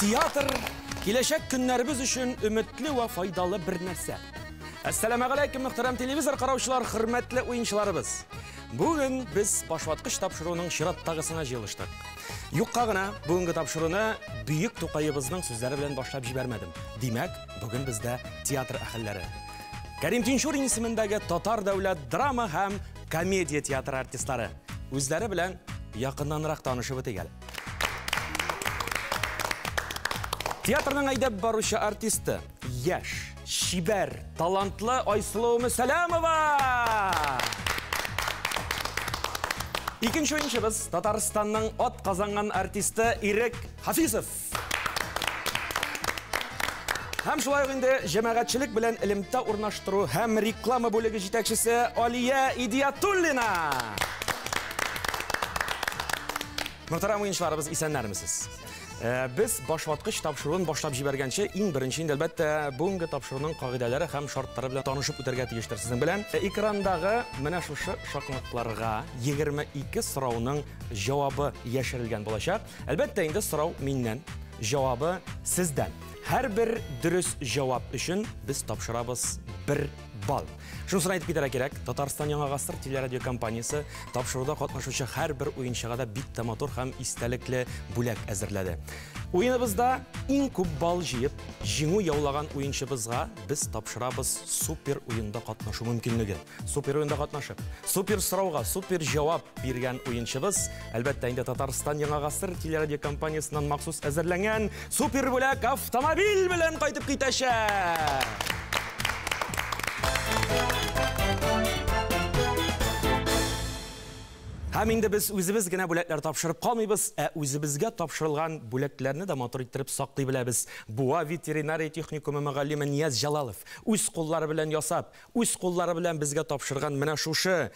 Театр киләчәк көннәребез өчен өметле ва файдалы бер нәрсә. Ассаламу алейкум, мөхтәрәм телевизор караучылар, хөрмәтле уенчыларыбыз. Бүген без башваткыч тапшыруның чираттагысына җыелыштык. Юкка гына бүгенге тапшыруны бөек Тукайыбызның сүзләре белән башлап җибәрмәдем. Димәк, бүген бездә театр әһелләре. Кәрим Тинчурин исемендәге Татар дәүләт драма һәм комедия театры артистлары үзләре белән якыннанрак танышып үтик әле. Театрның әйдәп баручы артисты, яшь, шибәр, талантлы Айсылу Мөсәләмова. Икенче уенчыбыз Татарстанның ат казанган артисты Ирек Хафизов. Һәм шулай ук инде җәмәгатьчелек белән элемтә урнаштыру һәм реклама бүлеге җитәкчесе Алия Идиятуллина. Мөхтәрәм уенчыларыбыз, исәннәрмесез? Biz башваткыч тапшыруын башлап җибәргәнче, иң беренче инде әлбәттә бүгенге тапшыруның кагыйдәләре һәм шартлары белән танышып үтәргә тиештер сезнең белән. Экрандагы менә шушы шакмакларга 22 сорауның җавабы яшерелгән булачак. Әлбәттә инде сорау миннән, җавабы сездән. Һәрбер дөрес җавап өчен без тапшырабыз 1 балл. Шунысын әйтеп китәргә кирәк, Татарстан Яңа гасыр телерадио компаниясе тапшыруда катнашучы һәрбер уенчыга да бик тә матур һәм истәлекле бүләк әзерләде. Уеныбызда иң күп балл җыеп, җиңү яулаган уенчыбызга без тапшырабыз супер уенда катнашу мөмкинлеге. Супер уенда катнашып, супер сорауга супер җавап биргән уенчыбыз, әлбәттә инде Татарстан Яңа гасыр телерадио компаниясеннән махсус әзерләнгән супер бүләк автомобиль белән кайтып китәчәк. Һәм инде без үзебез генә бүләкләр тапшырып калмыйбыз, үзебезгә тапшырылган бүләкләрне дә матур иттереп саклый беләбез. Буа ветеринария техникумы мөгаллиме Нияз Җалалов үз куллары белән ясап, үз куллары белән безгә тапшырган менә шушы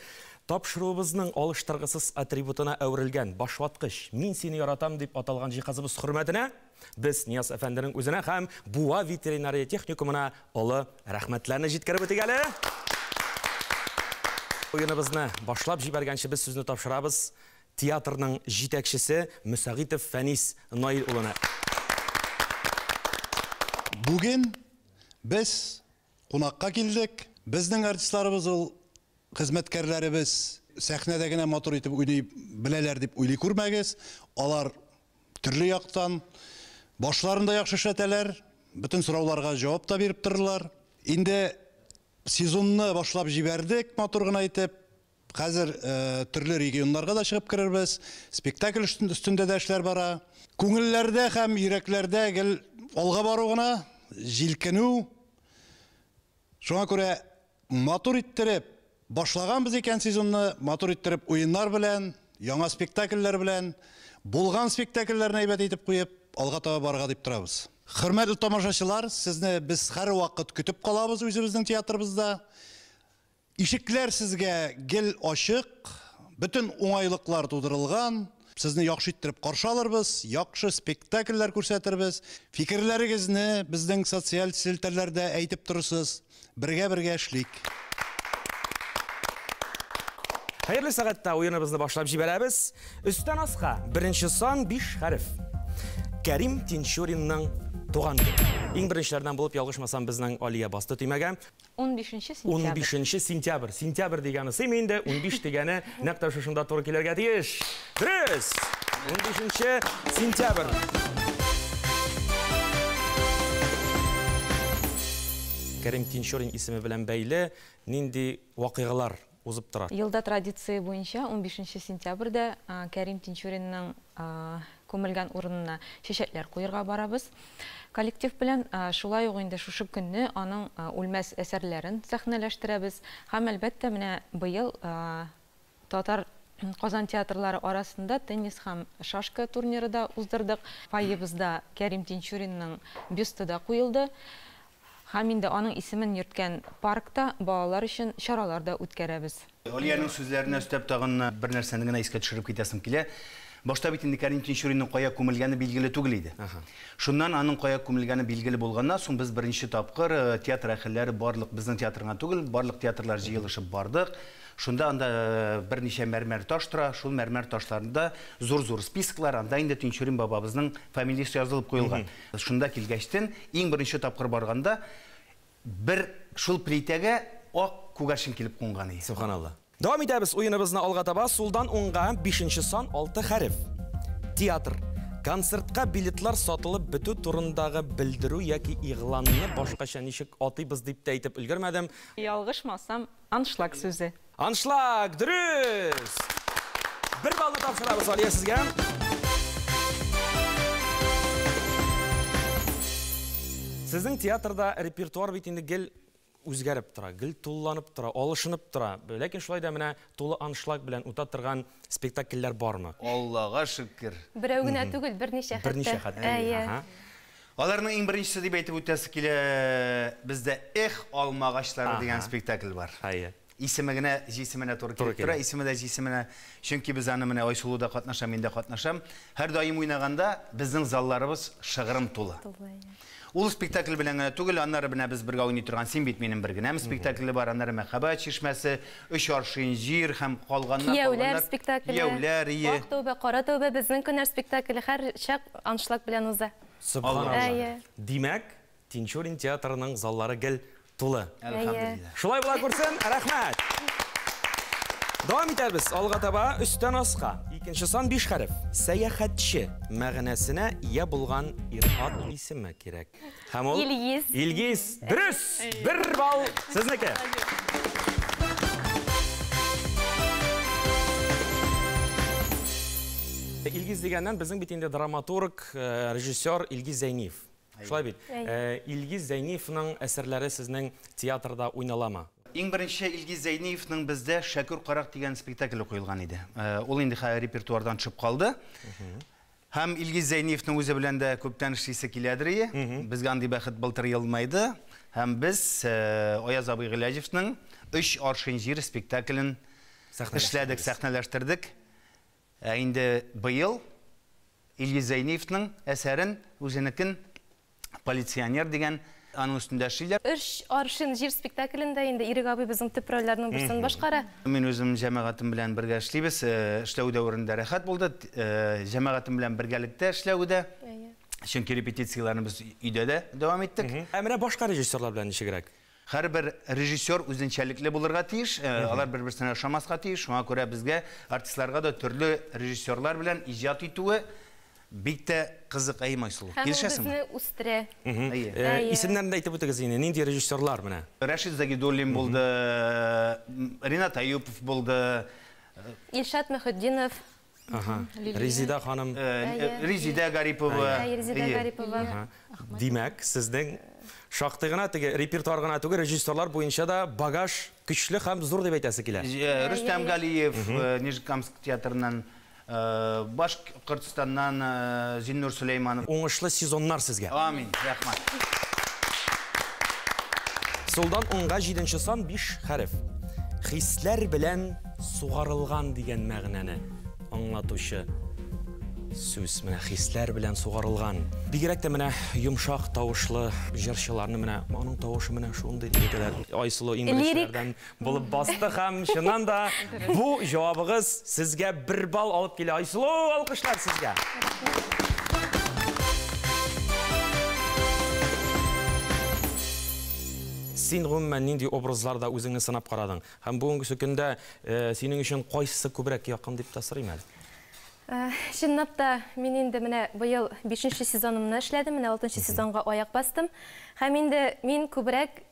тапшыруыбызның алыштыргысыз атрибутына әверелгән башваткыч «Мин сине яратам» дип аталган җиһазыбыз хөрмәтенә без Нияз әфәнденең үзенә һәм Буа ветеринария техникумына олы рәхмәтләрне җиткереп үтик әле. Уеныбызны башлап җибәргәнче без сүзне тапшырабыз театрның җитәкчесе Мөсәгитов Фәнис Наил улына. Бүген без кунакка килдек. Безнең артистларыбыз ул хезмәткәрләребез сәхнәдә генә матур итеп уйный беләләр дип уйлый күрмәгез. Алар төрле яктан башларында яхшы эшләтәләр, бөтен сорауларга җавап та биреп торырлар. Инде сезонны башлап җибәрдек, матур гына итеп. Хәзер төрле регионнарга да чыгып керербез. Спектакль өстендә дә эшләр бара. Күңелләрдә һәм йөрәкләрдә гел алга бару гына, җилкенү. Шуңа күрә матур иттереп башлаганбыз икән сезонны, матур иттереп уеннар белән, яңа спектакльләр белән, булган спектакльләрне әйбәт итеп куеп, алга таба барга дип торабыз. Хөрмәтле тамашачылар, сезне без һәр вакыт көтеп калабыз үзебезнең театрыбызда. Ишекләр сезгә гел ачык, бөтен уңайлыклар тудырылган. Сезне яхшы иттереп каршы алырбыз, яхшы спектакльләр күрсәтербез. Фикерләрегезне безнең социаль селтәрләрдә әйтеп торырсыз. Бергә эшлик. Хәерле сәгатьтә уеныбызны башлап җибәрәбез. Өстән аска беренче сан 5 хәреф. Кәрим Тинчуринның туган көне. Иң беренчеләрдән булып ялгышмасам безнең Алия басты төймәгә. 15 сентябрь. 15 сентябрь. Сентябрь дигәне сыймый инде, 15 дигәне нәкъ шушында туры килергә тиеш. Дөрес. 15 сентябрь. Кәрим Тинчурин исеме белән бәйле нинди вакыйгалар узып тора? Елда традиция буенча 15 сентябрьдә Кәрим Тинчуринның күмелгән урынына чәчәкләр куярга барабыз. Коллектив белән шулай ук инде шушы көнне аның үлмәс әсәрләрен сәхнәләштерәбез. Һәм әлбәттә менә быел Татар Казан театрлары арасында теннис һәм шашка турниры да уздырдык. Фойебызда Кәрим Тинчуринның бюсты да куелды. Һәм инде аның исемен йөрткән паркта балалар өчен чаралар да үткәрәбез. Алияның сүзләренә өстәп тагын бер нәрсәне генә искә төшереп китәсем килә. Башта бит инде Кәрим Тинчуринның кая күмелгәне билгеле түгел иде. Шуннан аның кая күмелгәне билгеле булганнан соң без беренче тапкыр театр әһелләре барлык безнең театрга түгел, барлык театрлар җыелышып бардык. Шунда анда берничә мәрмәр таш тора, шул мәрмәр ташларында зур-зур списоклар, анда инде Тинчурин бабабызның фамилиясе язылып куелган. Шунда килгәчтен, иң беренче тапкыр барганда, бер шул плитәгә ак күгәрчен килеп кунган иде. Субханалла. Давам итәбез уеныбызны алга таба. Сулдан уңга 5-нче сан 6 хәреф. Театр. Концертка билетлар сатылып бетү турындагы белдерү яки игъланны башкача ничек атыйбыз дип тә әйтеп өлгермәдем. Ялгышмасам, аншлаг сүзе. Аншлаг, дөрес! Бер балны тапшырабыз Алия сезгә. Сезнең театрда репертуар бит инде гел үзгәреп тора, гел тулланып тора, алышынып тора. Ләкин шулай да менә тулы аншлаг белән үтә торган спектакльләр бармы? Аллага шөкер. Берәү генә түгел, берничә хәтта. Берничә хәтта. Аларның иң беренчесе дип әйтеп үтәсе килә, бездә "Эх, алмагачлары" дигән спектакль бар. Исеме генә җисеменә туры килеп тора, исеме дә җисеменә, чөнки без аны менә Айсулуда катнашам, мин дә катнашам. Һәр даим уйнаганда безнең залларыбыз шыгрым тулы. Ул спектакль белән генә түгел, аннары белән без бергә уйный торган "Син бит минем" бер генә спектакле бар, аннары "Мәхәббәт чишмәсе", "Өч аршин җир" һәм калганнар. Кияүләр спектакле. Кияүләр, Ак тәүбә, кара тәүбә, безнең көннәр спектакле һәр чак аншлаг белән уза. Субханалла. Димәк, Тинчурин театрының заллары гел тулы. Әлхәмдулилlah. Шулай була күрсен, рәхмәт. Давам итәбез. Алга таба өстән аска. 2-нче сан 5 хәреф. Сәяхәтче мәгънәсенә ия булган ир-ат исеме кирәк. Һәм ул Илгиз. Илгиз. Дөрес. 1 балл сезнеке. Илгиз дигәннән безнең бит инде драматург, режиссер Илгиз Зәйниев. Шулай бит. Илгиз Зәйниевның әсәрләре сезнең театрда уйналамы? Иң беренче Илгиз Зәйниевның бездә "Шәкүр карак" дигән спектакль куелган иде. Ул инде репертуардан төшеп калды. Һәм Илгиз Зәйниевның үзе белән дә күптән эшлисе киләдер. Безгә андый бәхет былтыр елмайды. Һәм без Аяз абый Гыйләҗевнең "Өч аршин җир" спектаклен эшләдек, сәхнәләштердек. Инде быел Илгиз Зәйниевның әсәрен үзенекен "Полиционер" дигән аның үстендә эшлиләр. Өч аршин җир спектаклендә инде Ирек абый безнең төп рольләрнең берсен башкара. Мин үзем җәмәгатем белән бергә эшлибез. Эшләү дәверендә рәхәт булды. Җәмәгатем белән бергәлектә эшләүдә. Чөнки репетицияләрне без өйдә дә дәвам иттек. Менә башка режиссерлар белән ничегрәк? Һәрбер режиссер үзенчәлекле булырга тиеш, алар бер-берсенә ошамаска тиеш. Шуңа күрә безгә артистларга да төрле режиссерлар белән иҗат итүе бик тә кызык, Айсул. Безне Килешәсеңме? үстерә. Исемнәрен дә әйтеп үтегез инде. Нинди режиссерлар менә? Рәшит Загидуллин булды, Ринат Аюпов булды, Илшат Мөхетдинов, Резида ханым. Резида Гарипова. Резида Гарипова. Димәк, сезнең шактый гына теге репертуар гына түгел, режиссерлар буенча да багаж көчле һәм зур дип әйтәсе килә. Рөстәм Галиев, Нижегородск театрыннан, Башкортстаннан Зиннур Сулейманов. Уңышлы сезоннар сезгә. Амин, рәхмәт. Сулдан уңга 7-нче сан 5 хәреф. Хисләр белән сугарылган дигән мәгънәне аңлатучы сүз. Менә хисләр белән сугарылган. Бигрәк тә менә йомшак тавышлы җырчыларны менә аның тавышы менә шундый дигәләр. Айсылу иңгәшләрдән булып басты һәм чыннан да бу җавабыгыз сезгә 1 балл алып килә. Айсылу, алкышлар сезгә. Син гомумән нинди образларда үзеңне сынап карадың? Һәм бүгенге көндә синең өчен кайсы күбрәк якын дип та сорыйм әле? Чынлап та мин инде менә быел 5-нче сезонымны эшләдем, менә 6-нчы сезонга аяк бастым. Һәм инде мин күбрәк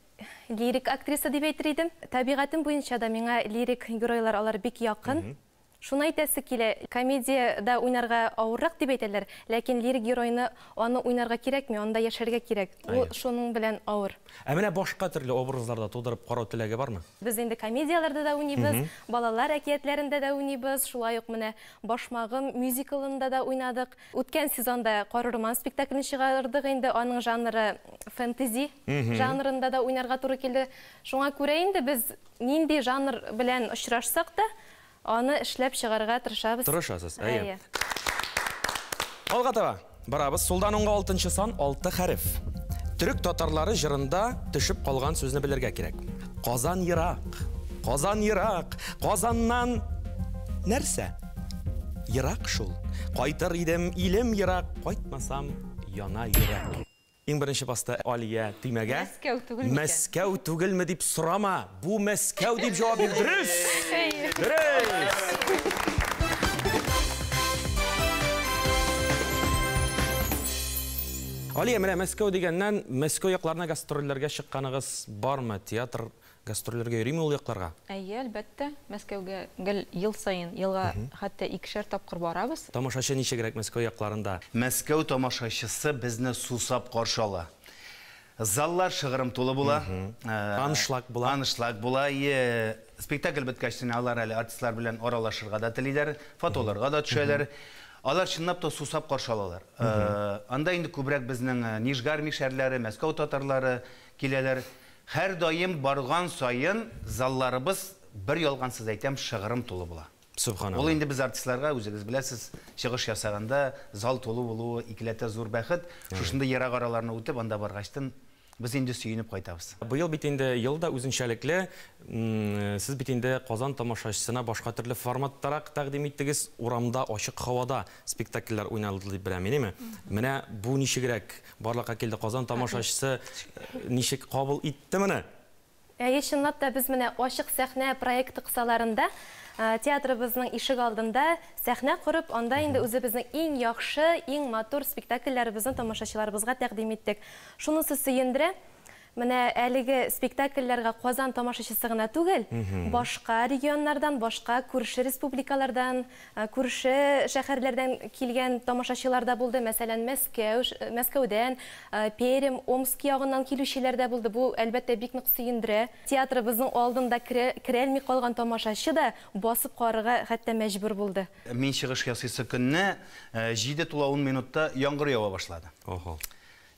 лирик актриса дип әйтер идем. Табигатым буенча да миңа лирик геройлар алар бик якын. Шуны әйтәсе килә, комедияда уйнарга авыррак дип әйтәләр, ләкин лирик геройны аны уйнарга кирәкми, анда яшәргә кирәк. Ул шуның белән авыр. Менә башка төрле образларда тудырып карау теләге бармы? Без инде комедияларда да уйныйбыз, балалар әкиятләрендә дә уйныйбыз, шулай ук менә Башмагым мюзиклында да уйнадык. Үткән сезонда Карурман спектаклен чыгардык, инде аның жанры фэнтези жанрында да уйнарга туры килде. Шуңа күрә инде без нинди жанр белән очрашсак та аны эшләп чыгарга тырышабыз. Тырышасыз, әйе. Алга таба барабыз. Сулдан уңга 6-нчы сан 6 хәреф. Түрек татарлары җырында төшеп калган сүзне белергә кирәк. Казан ерак, Казан ерак, Казаннан нәрсә? Ерак шул. Кайтыр идем, илем ерак, кайтмасам, яна йөрәк. Иң беренче баста Алия төймәгә. Мәскәү түгел микән? Мәскәү түгелме дип сорама. Бу Мәскәү дип җавап бир. Дөрес. Дөрес. Алия, менә Мәскәү дигәннән, Мәскәү якларына гастрольләргә чыкканыгыз бармы? Театр гастрольләргә йөриме ул якларга? Әйе, әлбәттә. Мәскәүгә гел ел сайын, елга хәтта 2 тапкыр барабыз. Тамашачы ничегрәк Мәскәү якларында? Мәскәү тамашачысы безне сусап каршы ала. Заллар шыгырым тулы була. Аншлаг була. Аншлаг була. Спектакль беткәчтен алар әле артистлар белән аралашырга да телиләр, фотоларга да төшәләр. Алар чынлап та сусап каршы алалар. Анда инде күбрәк безнең Нижгар мишәрләре, Мәскәү татарлары киләләр. Һәр даим барган сайын залларыбыз, бер ялгансыз әйтәм, шыгырым тулы була. Субханалла. Ул инде без артистларга, үзегез беләсез, чыгыш ясаганда зал тулы булуы икеләтә зур бәхет. Шушында ерак араларны үтеп, анда баргачтан без инде сөенеп кайтабыз. Быел бит инде елда үзенчәлекле, сез бит инде Казан тамашачысына башка төрле форматтарак тәкъдим иттегез, урамда, ачык һавада спектакльләр уйналды дип беләм, минеме? Менә бу ничегрәк барлыкка килде Казан тамашачысы ничек кабул итте моны? Чынлап та без менә ачык сәхнә проекты кысаларында театрыбызның ишек алдында сәхнә корып, анда инде үзебезнең иң яхшы, иң матур спектакльләребезне тамашачыларыбызга тәкъдим иттек. Шунысы сөендерә, менә әлеге спектакльләргә Казан тамашачысы гына түгел, башка регионнардан, башка күрше республикалардан, күрше шәһәрләрдән килгән тамашачылар да булды. Мәсәлән, Мәскәүдән, Пермь, Омск ягыннан килүчеләр дә булды. Бу әлбәттә бик нык сөендерә. Театрыбызның алдында керәлми калган тамашачы да басып карарга хәтта мәҗбүр булды. Мин чыгыш ясыйсы көнне 7:10 минутта яңгыр ява башлады. Ого.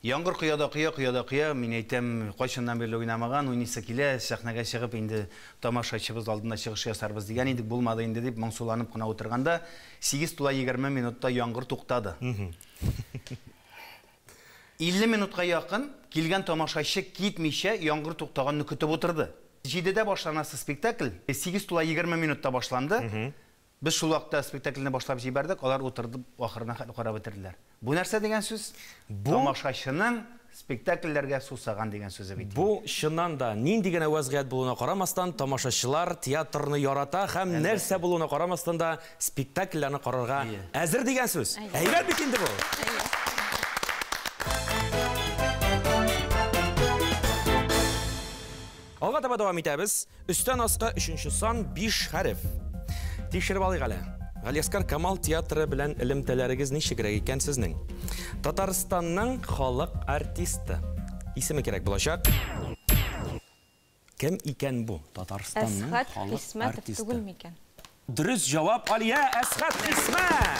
Яңгыр кыя, мин әйтәм, кайчаннан бирле уйнамаган, уйныйсы килә, сәхнәгә чыгып инде тамашачыбыз алдында чыгыш ясарбыз дигән идек, булмады инде дип моңсуланып кына утырганда 8:20 минутта яңгыр туктады. 50 минутка якын килгән тамашачы китмичә яңгыр туктаганны көтеп утырды. 7:дә башланасы спектакль 8:20 минутта башланды. Без шул вакытта спектакльне башлап җибәрдек, алар утырды, ахырына карап бетерделәр. Бу нәрсә дигән сүз? Тамашачының спектакльләргә сусаган дигән сүзе бит. Бу чыннан да нинди генә вазгыять булуына карамастан, тамашачылар театрны ярата һәм нәрсә булуына карамастан да спектакльләрне карарга әзер дигән сүз. Әйбәт бит инде бу. Алга таба дәвам итәбез. Өстән аска 3нче сан 5 хәреф. Тикшереп алыйк әле. Галиаскар Камал театры белән элемтәләрегез ничегрәк икән сезнең? Татарстанның халык артисты. Исеме кирәк булачак. Кем икән бу? Татарстанның Әсхат халык Исмәтов артисты. түгел микән? Дөрес җавап Алия Әсхат Исмәт.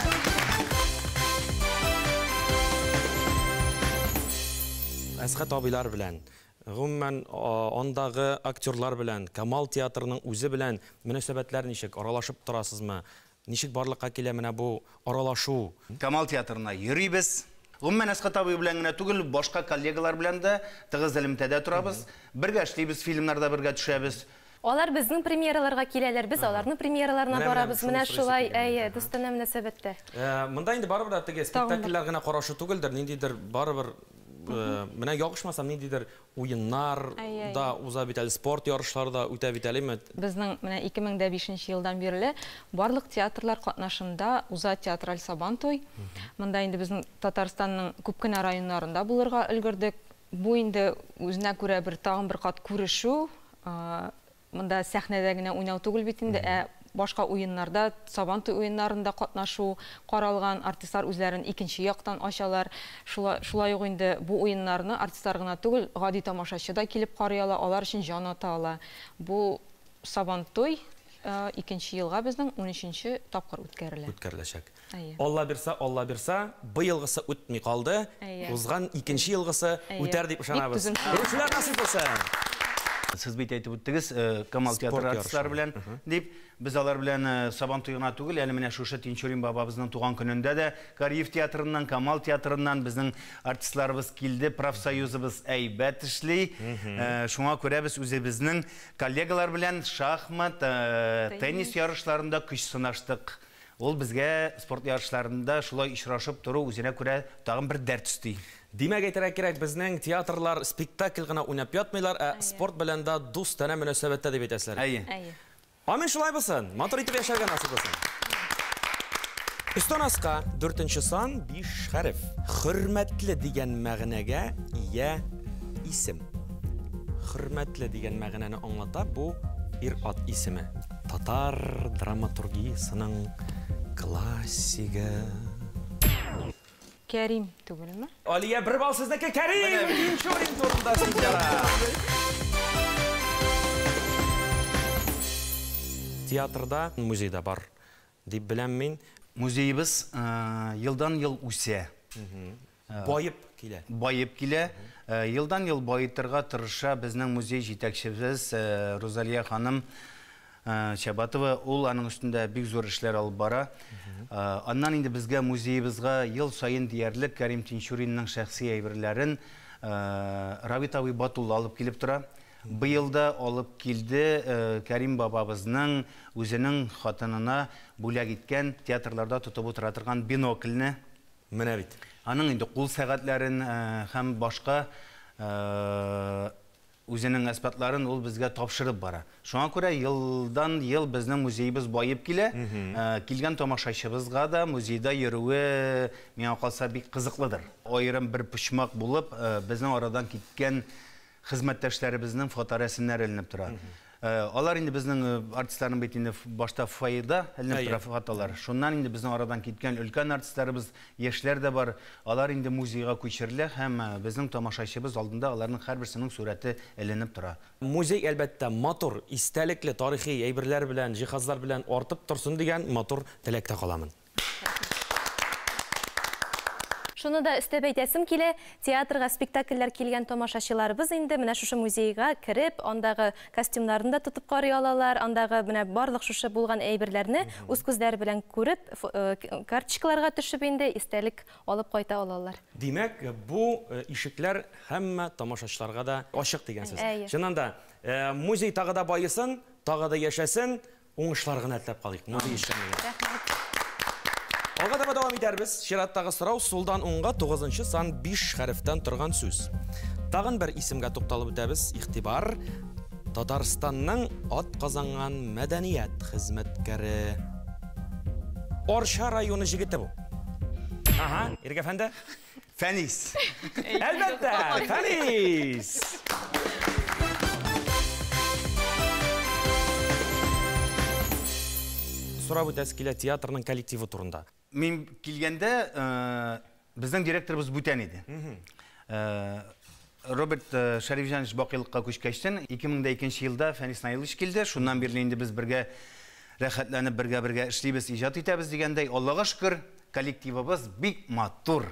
Әсхат абыйлар белән, гомумән андагы актерлар белән, Камал театрының үзе белән мөнәсәбәтләр ничек? Аралашып торасызмы? Ничек барлыкка килә менә бу аралашу? Камал театрына йөрибез. Гомумән Әсхат абый белән генә түгел, башка коллегалар белән дә тыгыз элемтәдә торабыз. Бергә эшлибез, фильмнарда бергә төшәбез. Алар безнең премьераларга киләләр, без аларның премьераларына барабыз. Менә шулай, дустана мөнәсәбәттә. Монда инде барыбер теге спектакльләр генә карашы түгелдер, ниндидер барыбер менә ягышмасам ниндидер уеннар да уза бит әле, спорт ярышлары да үтә бит әлеме? Безнең менә 2005 елдан бирле барлык театрлар катнашында уза театраль сабантуй. Монда инде безнең Татарстанның күп кенә районнарында булырга өлгердек. Бу инде үзенә күрә бер тагын бер кат күрешү. Монда сәхнәдә генә уйнау түгел бит инде, башка уеннарда, сабантуй уеннарында катнашу каралган, артистлар үзләрен икенче яктан ачалар. Шулай ук инде бу уеннарны артистлар гына түгел, гади тамашачы да килеп карый ала, алар өчен җан ата ала. Бу сабантуй 2нче елга безнең 13нче тапкыр үткәреләчәк. Алла бирса, быелгысы үтми калды. Узган 2нче елгысы үтәр дип ышанабыз. Күрүчеләр насыйп булсын. Сіз бит әйтеп үттегез, Камал театр артистлары белән дип, без алар белән сабан туйгына түгел, әле менә шушы Тинчурин бабабызның туган көнендә дә Кариев театрыннан, Камал театрыннан безнең артистларыбыз килде, профсоюзыбыз әйбәт эшли. Шуңа күрә без үзебезнең коллегалар белән шахмат, теннис ярышларында көч сынаштык. Ул безгә спорт ярышларында шулай очрашып тору үзенә күрә тагын бер дәрт өсти. Димәк әйтергә кирәк, безнең театрлар спектакль гына уйнап ятмыйлар, спорт белән дә дустана мөнәсәбәттә дип әйтәселәр. Әйе. Амин, шулай булсын. Матур итеп яшәргә насыйп булсын. Өстән аска 4нче сан 5 хәреф. Хөрмәтле дигән мәгънәгә ия исем. Хөрмәтле дигән мәгънәне аңлата бу ир-ат исеме. Татар драматургиясының классигы. Кәрим түгелме? Алия, бер бал сезнеке. Кәрим Тинчурин турында сөйләр. Театрда, музейда бар дип беләм мин. Музейыбыз елдан-ел үсә. Байып килә. Байып килә. Елдан-ел байытырга тырыша безнең музей җитәкчебез Розалия ханым Чабатова, ул аның өстендә бик зур эшләр алып бара. Аннан инде безгә музейыбызга ел сайын диярлек Кәрим Тинчуринның шәхси әйберләрен Равитави Батулла алып килеп тора. Быел да алып килде Кәрим бабабызның үзенең хатынына бүләк иткән театрларда тотып утыра торган бинокльне. Менә бит. Аның инде кул сәгатьләрен һәм башка үзенең әсбапларын ул безгә тапшырып бара. Шуңа күрә елдан-ел безнең музейыбыз байып килә. Килгән тамашачыбызга да музейда йөрүе миңа калса бик кызыклыдыр. Аерым бер почмак булып, безнең арадан киткән хезмәттәшләребезнең фоторәсемнәре эленеп тора. Алар инде безнең артистларның бит инде башта фойеда эленеп тора фотолар. Шуннан инде безнең арадан киткән өлкән артистларыбыз, яшьләр дә бар. Алар инде музейга күчерелә һәм безнең тамашачыбыз алдында аларның һәрберсенең сурәте эленеп тора. Музей әлбәттә матур, истәлекле тарихи әйберләр белән, җиһазлар белән артып торсын дигән матур теләктә каламын. Шуны да өстәп әйтәсем килә, театрга спектакльләр килгән тамашачыларыбыз инде менә шушы музейга кереп, андагы костюмнарын да тотып карый алалар, андагы менә барлык шушы булган әйберләрне үз күзләре белән күреп, карточкаларга төшеп инде истәлек алып кайта алалар. Димәк, бу ишекләр һәммә тамашачыларга да ачык дигән сүз. Чыннан да, музей тагы да байысын, тагы да яшәсен, уңышлар гына теләп калыйк. Музей эшләмәгә. Алга таба дәвам итәрбез. Чираттагы сорау сулдан уңга 9нчы сан 5 хәрефтән торган сүз. Тагын бер исемгә тукталып үтәбез. Игътибар. Татарстанның атказанган мәдәният хезмәткәре. Орша районы җигете бу. Ага, Иргә фәндә. Фәнис. Әлбәттә, Фәнис. Сорап үтәс килә театрның коллективы турында. Мин килгәндә безнең директорыбыз бүтән иде. Роберт Шәрифҗанович Бакыйлыкка күчкәчтән 2002 елда Фәнис Наилович килде. Шуннан бирле инде без бергә рәхәтләнеп бергә эшлибез, иҗат итәбез дигәндәй, Аллага шөкер, коллективыбыз бик матур.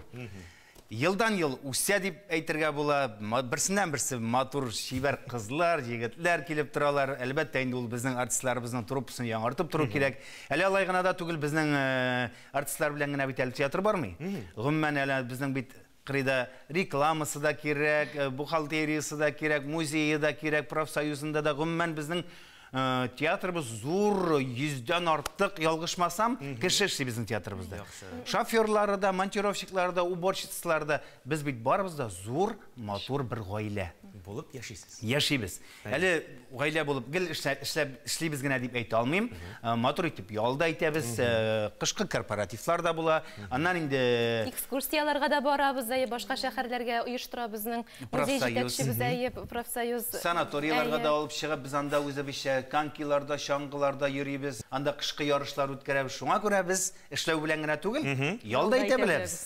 Елдан-ел үсә дип әйтергә була. Берсеннән-берсе матур шибәр кызлар, егетләр килеп торалар. Әлбәттә инде ул безнең артистларыбызның труппасын яңартып тору кирәк. Әле алай гына да түгел, безнең артистлар белән генә бит әле театр бармый. Гомумән әле безнең бит кырыйда рекламасы да кирәк, бухгалтериясы да кирәк, музее да кирәк, профсоюзында да гомумән безнең театрыбыз зур, 100дән артык, ялгышмасам, кеше эшли безнең театрыбызда. Шоферлары да, монтировщиклары да, уборщицалары да, без бит барыбыз да зур, матур бер гаилә булып яшисез. Яшибез. Әле гаилә булып гел эшлибез генә дип әйтә алмыйм. Матур итеп ялда итәбез, кышкы корпоративлар да була. Аннан инде экскурсияларга да барабыз, башка шәһәрләргә оештырабыз безнең музей җитәкчебез, профсоюз. Санаторияларга да алып чыгып, без анда үзебезчә конькиларда, шаңгыларда йөрибез. Анда кышкы ярышлар үткәрәбез. Шуңа күрә без эшләү белән генә түгел, ялда итә беләбез.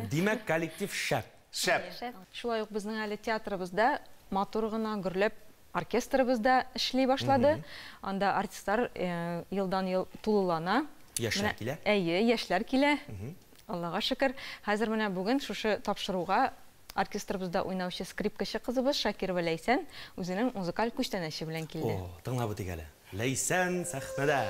Димәк, коллектив шәп. Шәп. Шулай ук безнең әле театрыбызда матур гына гөрләп оркестрыбызда эшли башлады. Анда артистлар елдан-ел тулылана. Яшьләр килә. Әйе, яшьләр килә. Аллага шөкер. Хәзер менә бүген шушы тапшыруга оркестрыбызда уйнаучы скрипкачы кызыбыз Шакир Ләйсән үзенең музыкаль күчтәнәше белән килде. Тыңлап үтик әле. Ләйсән сәхнәдә.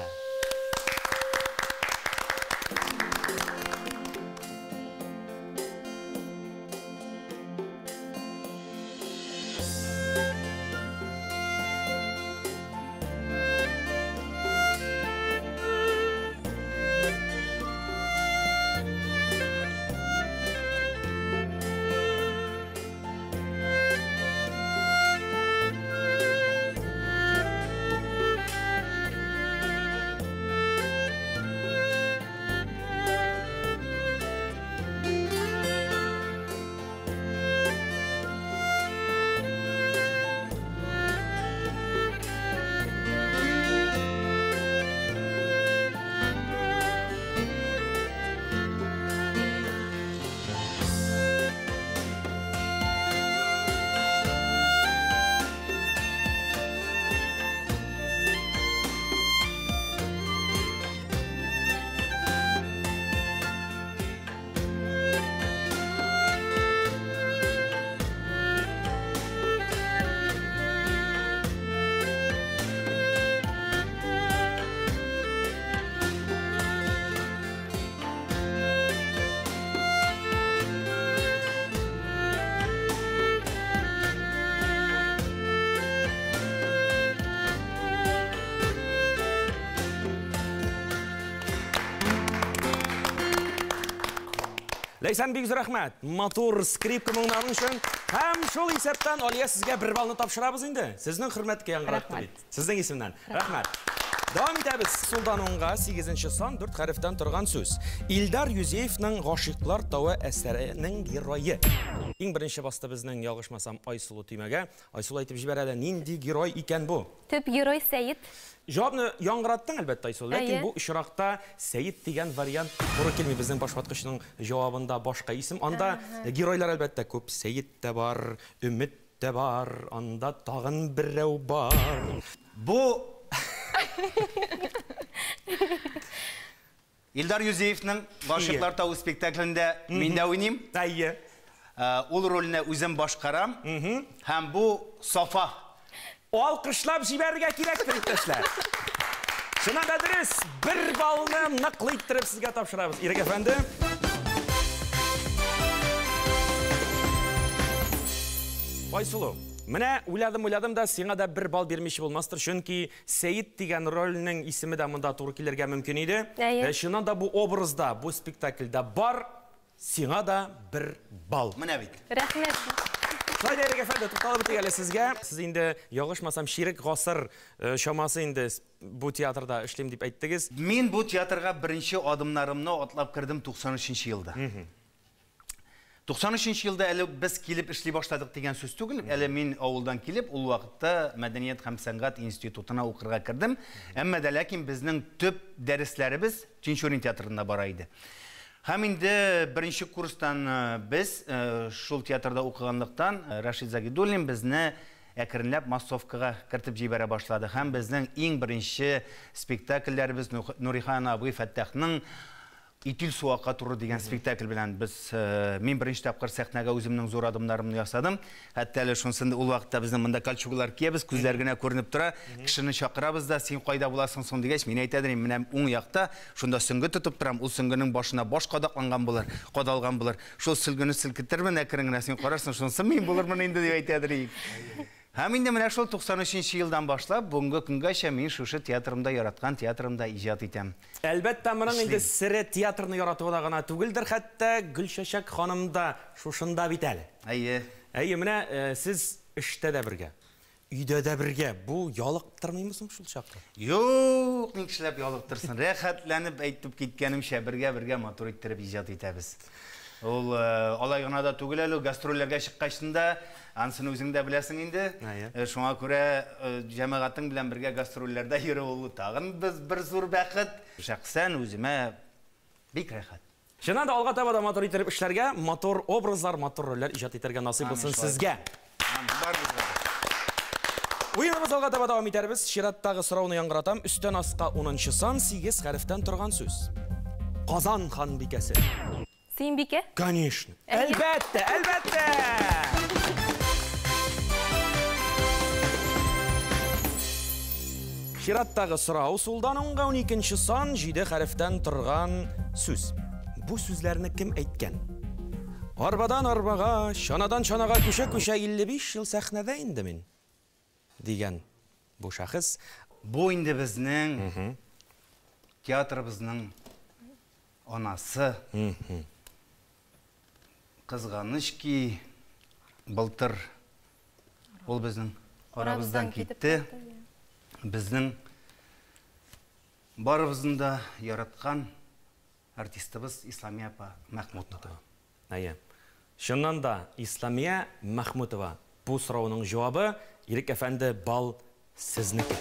Ләйсән бик рәхмәт. Матур скрипка моңнан өчен һәм шул исәптән Алия сезгә бер балны тапшырабыз инде. Сезнең хөрмәткә яңгыратты бит. Сезнең исемнән. Рәхмәт. Дәвам итәбез. Сулдан уңга 8нче сан 4 хәрефтән торган сүз. Илдар Юзеевның Гашыйклар тавы әсәренең герое. Иң беренче басты безнең ялгышмасам Айсулу Тимәгә. Айсулу әйтеп җибәрә, нинди герой икән бу? Төп герой Сәйит. Җавапны яңгыраттың әлбәттә Айсул, ләкин бу очракта Сәйит дигән вариант туры килми. Безнең башваткычның җавабында башка исем. Анда геройлар әлбәттә күп. Сәйит тә бар, Өмет тә бар, анда тагын берәү бар. Бу Илдар Юзеевның Гашыйклар тавы спектаклендә мин дә уйныйм. Әйе. Ул рольне үзем башкарам. Һәм бу Сафа. Алкышлап җибәрергә кирәк, иптәшләр. Шуннан да дөрес, бер балны ныклы иттереп сезгә тапшырабыз. Ирек әфәнде. Айсулу, менә уйладым да сиңа да бер бал бирмичә булмастыр, чөнки Сәйит дигән рольнең исеме дә монда туры килергә мөмкин иде. Шуннан да бу образда, бу спектакльдә бар, сиңа да бер бал. Менә бит. Рәхмәт. Шулай Ирек әфәнде, тукталып үтик әле сезгә. Сез инде ягышмасам ширек гасыр шамасы инде бу театрда эшлим дип әйттегез. Мин бу театрга беренче адымнарымны атлап кирдем 93нчы елда. 93нчы елда әле без килеп эшли башладык дигән сүз түгел. Әле мин авылдан килеп, ул вакытта Мәдәният һәм сәнгать институтына укырга кирдем. Әмма дә ләкин безнең төп дәресләребез Тинчурин театрында бара иде. Һәм инде беренче курстан без шул театрда укыганлыктан Рашид Загидуллин безне әкренләп массовкага кертеп җибәрә башлады. Һәм безнең иң беренче спектакльләребез Нурихан абый Фәттахның Итил суакка туры дигән спектакль белән без мин беренче тапкыр сәхнәгә үземнең зур адымнарымны ясадым. Хәтта әле шунсында ул вакытта безнең монда кальчугылар киябез, күзләр генә күренеп тора. Кешене чакырабыз да, син кайда буласың соң дигәч, мин әйтәдем, менә уң якта шунда сөңге тотып торам, ул сөңгенең башына баш кадакланган булыр, кадалган булыр. Шул сөңгене селкетермен, әкрен генә син карарсың, шунсы мин булырмын инде дип әйтәдем. Һәм инде менә шул 93нчы елдан башлап, бүгенге көнгәчә мин шушы театрымда яраткан театрымда иҗат итәм. Әлбәттә, моның инде сире театрны яратуда гына түгелдер, хәтта Гөлчәчәк ханым да шушында бит әле. Әйе. Әйе, менә сез эштә дә бергә, өйдә дә бергә. Бу ялыктырмыймы соң шул чакта? Юк, ник эшләп ялыктырсын. Рәхәтләнеп әйтеп киткәнемчә бергә матур иттереп иҗат итәбез. Ул алай гына да түгел әле, гастрольләргә чыккачында ансын үзең дә беләсең инде. Шуңа күрә җәмәгатең белән бергә гастрольләрдә йөрү ул тагын без бер зур бәхет. Шәхсән үземә бик рәхәт. Шуннан да алга таба да матур иттереп эшләргә, матур образлар, матур рольләр иҗат итәргә насыйп булсын сезгә. Уеныбыз алга таба дәвам итәрбез. Чираттагы сорауны яңгыратам. Өстән аска 10нчы сан 8 хәрефтән торган сүз. Казан ханбикәсе. Сөйінбеке? Конечно. Әлбәттә, әлбәттә. Шираттағы сұрау Сулданыңға 12-ші сан 7 хәрефтән тұрған сүз. Бу сүзләрне кем әйткән? Арбадан арбага, шанадан шанага көшә-көшә 55 ел сәхнәдә инде мин. Дигән бу шәхес. Бу инде безнең театрыбызның анасы. Кызганыч ки, былтыр ул безнең арабыздан китте. Біздің барыбызын да яраткан артистыбыз Исламия апа Махмутова. Әйе. Шыннан да Исламия Махмутова. Бу сұрауның жауабы Ирек әфәнде бал сезнеке.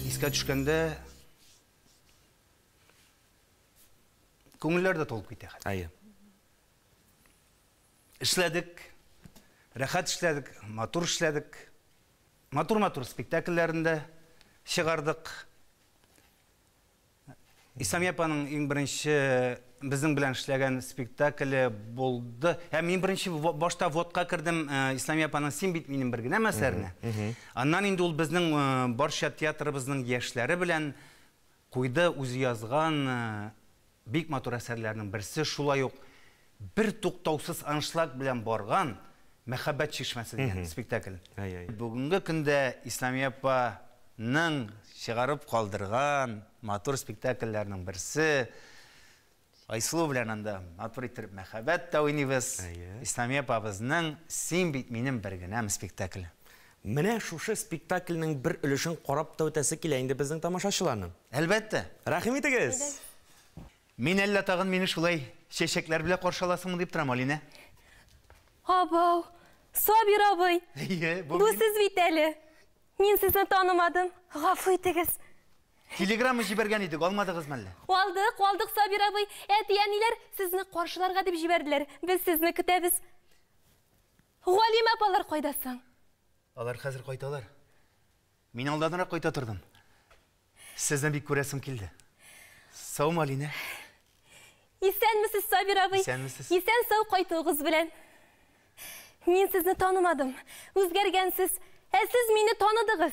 Искә төшкәндә күңелләр дә толып китә. Әйе. Эшләдек. Рәхәт эшләдек, матур эшләдек. Матур спектакльләрендә чыгардык. Исламия апаның иң беренче безнең белән эшләгән спектакле булды. Һәм мин беренче башта водка кирдем Исламия апаның Син бит минем бер генә мәсәрне. Аннан инде ул безнең барча театрыбызның яшьләре белән куйды үзе язган бик матур әсәрләрнең берсе, шулай ук бер туктаусыз аншлаг белән барган Мәхәббәт чишмәсе дигән спектакль. Бүгенге көндә Исламия апаның чыгарып калдырган матур спектакльләрнең берсе Айсылу белән анда матур итеп мәхәббәт тә уйныйбыз. Исламия апабызның Син бит минем бер генә спектакле. Менә шушы спектакльнең бер өлешен карап та үтәсе килә инде безнең тамашачыларның. Әлбәттә. Рәхим итегез. Мин әллә тагын мине шулай чәчәкләр белән каршыласыңмы дип торам, Алина? Абау, Сабир абый. Бу сез бит әле. Мин сезне танымадым. Гафу итегез. Телеграмма җибәргән идек, алмадыгызмы әллә? Алдык, Сабир абый. Әтияниләр сезне каршыларга дип җибәрделәр. Без сезне көтәбез. Галима апалар кайдасың? Алар хәзер кайталар. Мин алданрак кайта тордым. Сезне бик күрәсем килде. Саумы, Алина? Исәнмесез, Сабир абый? Исәнмесез. Исән сау кайтуыгыз белән. Мин сезне танымадым. Үзгәргәнсез. Сез мине таныдыгыз.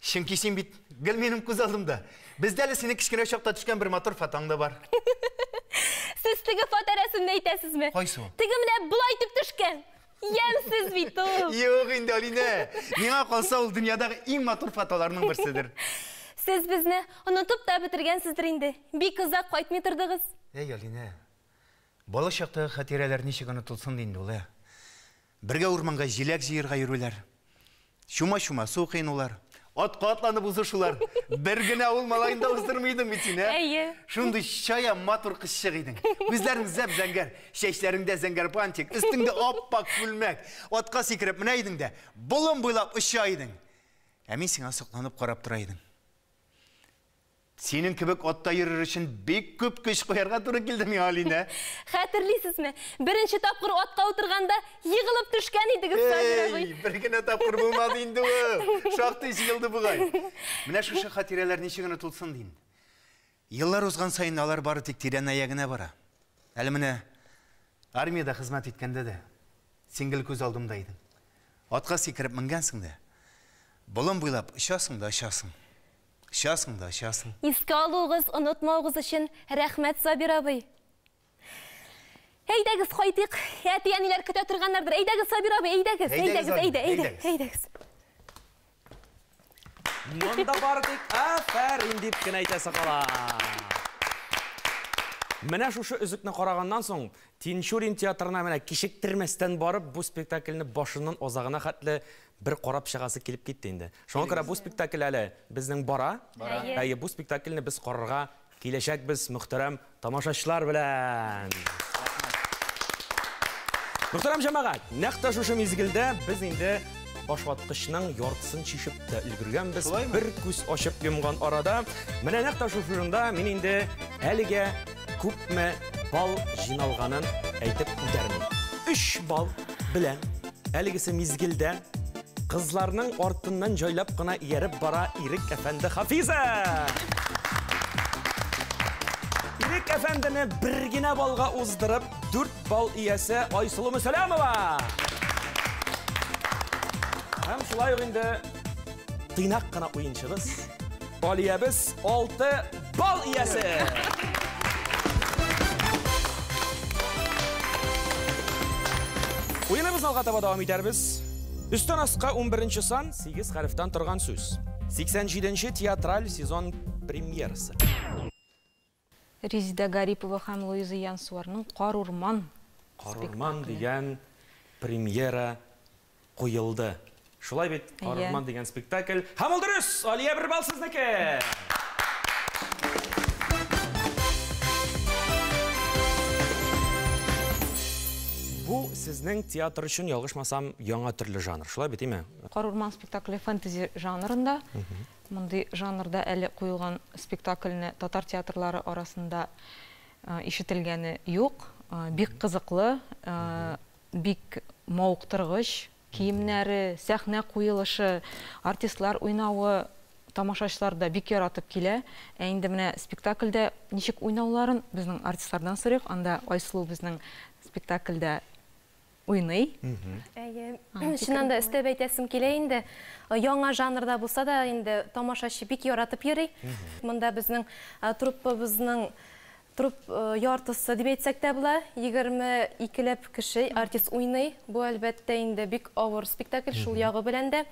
Чөнки син бит гел минем күз алдымда. Бездә әле сине кичкенә чакта төшкән бер матур фотоң да бар. Сез теге фоторәсемне әйтәсезме? Кайсы? Теге менә булай итеп төшкән. Ямсыз бит ул. Юк инде, Алина. Миңа калса ул дөньядагы иң матур фотоларның берседер. Сез безне онытып та бетергәнсездер инде. Бик озак кайтмый тордыгыз. Эй, Алина. Бала чактагы хатирәләр ничек онытылсын инде ул? Бергә урманга җиләк җыярга йөрүләр. Шума-шума су кыйнулар. Атка атланып узышулар. Бер генә ул малайында уздырмыйдың бит син, Әйе. Шундый чая матур кызчык идең. Күзләрең зәп-зәңгәр, чәчләреңдә зәңгәр пантик, өстеңдә аппак күлмәк. Атка сикереп менә идең дә, болын буйлап оча идең. Ә мин сиңа сокланып карап тора идем. Синең кебек атта йөрер өчен бик күп көч куярга туры килде миңа, Алина. Хәтерлисезме? Беренче тапкыр атка утырганда егылып төшкән идегез, Сабир абый. Бер генә тапкыр булмады инде ул. Шактый җыелды бугай. Менә шушы хатирәләр ничек онытылсын дин. Еллар узган сайын алар бары тик тирән аягына бара. Әле менә армиядә хезмәт иткәндә дә сиңгел күз алдымда идең. Атка сикереп менгәнсең дә. Болын буйлап очасың да очасың. Очасың да очасың. Искә алуыгыз, онытмауыгыз өчен рәхмәт, Сабир абый. Әйдәгез, кайтыйк. Әтияниләр көтә торганнардыр. Әйдәгез, Сабир абый, әйдәгез. Әйдәгез. Монда бардык, афәрин дип кенә әйтәсе кала. Менә шушы үзекне караганнан соң, Тинчурин театрына менә кичектермәстән барып, бу спектакльне башыннан азагына хәтле бер карап чыгасы килеп китте инде. Шуңа күрә бу спектакль әле безнең бара. Әйе, бу спектакльне без карарга киләчәкбез мөхтәрәм тамашачылар белән. Мөхтәрәм җәмәгать, нәкъ шушы мизгелдә без инде башваткычның яртысын чишеп тә өлгергәнбез. Бер күз ачып йомган арада, менә нәкъ шушы урында мин инде әлегә күпме бал җыйналганын әйтеп үтәрмен. 3 бал белән әлегесе мизгелдә кызларның артыннан җайлап кына ияреп бара Ирек әфәнде Хафиза. Ирек әфәндіні біргіне балға уздырып, 4 бал иясы Айсылу Мүсәләмова. Һәм шулай енді тыйнақ қана ойыншыбыз. Алиябыз 6 бал иясы. Ойынымыз алға таба давам етәрбіз. Үстен асқа 11-ші сан 8 хәріфтен тұрған сөз. 87-ші театраль сезон премьерасы. Резида Гарипова һәм Луиза Янсуарның «Қар урман» деген премьера қойылды. Шулай бет, «Қар урман» деген спектакль. Һәм ол дұрыс, Алия 1 бал сізнеке. Бұл сізнің театр үшін ялғышмасам яңа түрлі жанр. Шулай бет, еме? «Қар урман» спектаклі фэнтези жанрында. Мұндай жанрда әлі қойылған спектакліні татар театрлары арасында ишетілгені yok. Бик қызықлы, бик мауықтырғыш, киімнәрі, сәхнә қойылышы, артистлар ойнауы, тамашашыларда бик яратып келе. Әйінді міне спектакльде нешік ойнауларын біздің артистлардан сұрайық. Анда Айсылу біздің спектакльде ойнай. Шынанда істеп әйтәсім келе енді. Яңа жанрда болса да енді тамашашы бик яратып йөрий. Мұнда біздің труппабызның труп яртысы деп әйтсәк тә була. 22 кеше артист уйный. Бу әлбәттә инде бик авыр спектакль шул ягы белән дә.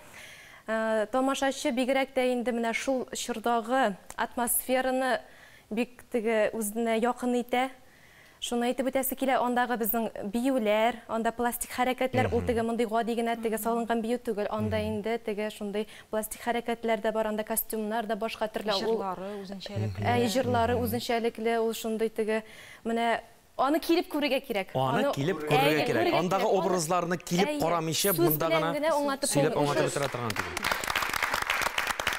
Тамашачы бигрәк тә инде менә шул чордагы атмосфераны бик теге үзенә якын итә. Шуны әйтеп үтәсе килә, андагы безнең биюләр, анда пластик хәрәкәтләр, ул теге мондый гади генә теге салынган бию түгел, анда инде теге шундый пластик хәрәкәтләр дә бар, анда костюмнар да башка төрле, җырлары үзенчәлекле. Җырлары үзенчәлекле, ул шундый теге менә аны килеп күрергә кирәк. Аны килеп күрергә кирәк. Андагы образларны килеп карамыйча монда гына сөйләп аңлатып бетерә торган түгел.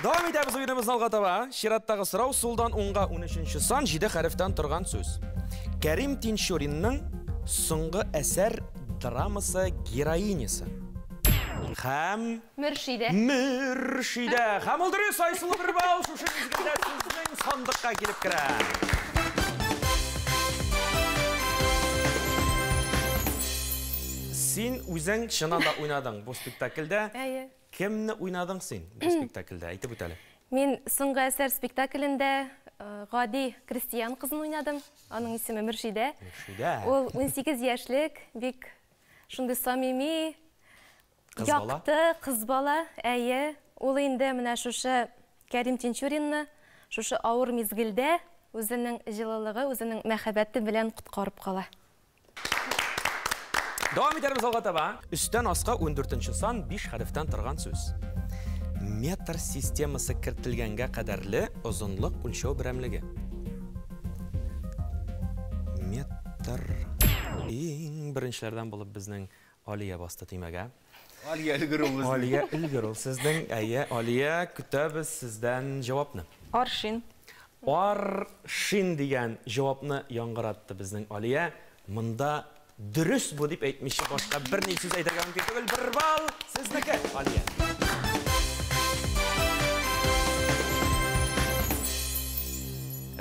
Давам итәбез уеныбызны алга таба. Чираттагы сорау сулдан уңга 13-нче сан 7 хәрефтән торган сүз. Кәрим Тинчуринның соңгы әсәр драмасы героинясы. Һәм Мөршидә. Һәм ул дөрес, Айсылу 1 бал, шушы мизгелдә сезнең сандыкка килеп керә. Син үзең чыннан да уйнадың бу спектакльдә. Кемне уйнадың син бу спектакльдә? Әйтеп үт әле. Мин соңгы әсәр спектаклендә гади крестьян кызын уйнадым. Аның исеме Мөршидә. Ул 18 яшьлек, бик шундый самими, якты кыз бала. Әйе, ул инде менә шушы Кәрим Тинчуринны шушы авыр мизгелдә үзенең җылылыгы, үзенең мәхәббәте белән коткарып кала. Давам итәрбез алга таба. Үстән аска 14-нче сан 5 хәрефтән торган сүз. Метр системасы кертелгәнгә кадәрле озынлык үлчәү берәмлеге. Метр. Иң беренчеләрдән булып безнең Алия басты тимәгә. Алия өлгерү. Алия өлгерү. Сезнең әйе, Алия, көтәбез сездән җавапны. Аршин. Аршин дигән җавапны яңгыратты безнең Алия. Монда дөрес бу дип әйтмичә башка берни сүз әйтергә мөмкин түгел. 1 бал сезнеке, Алия.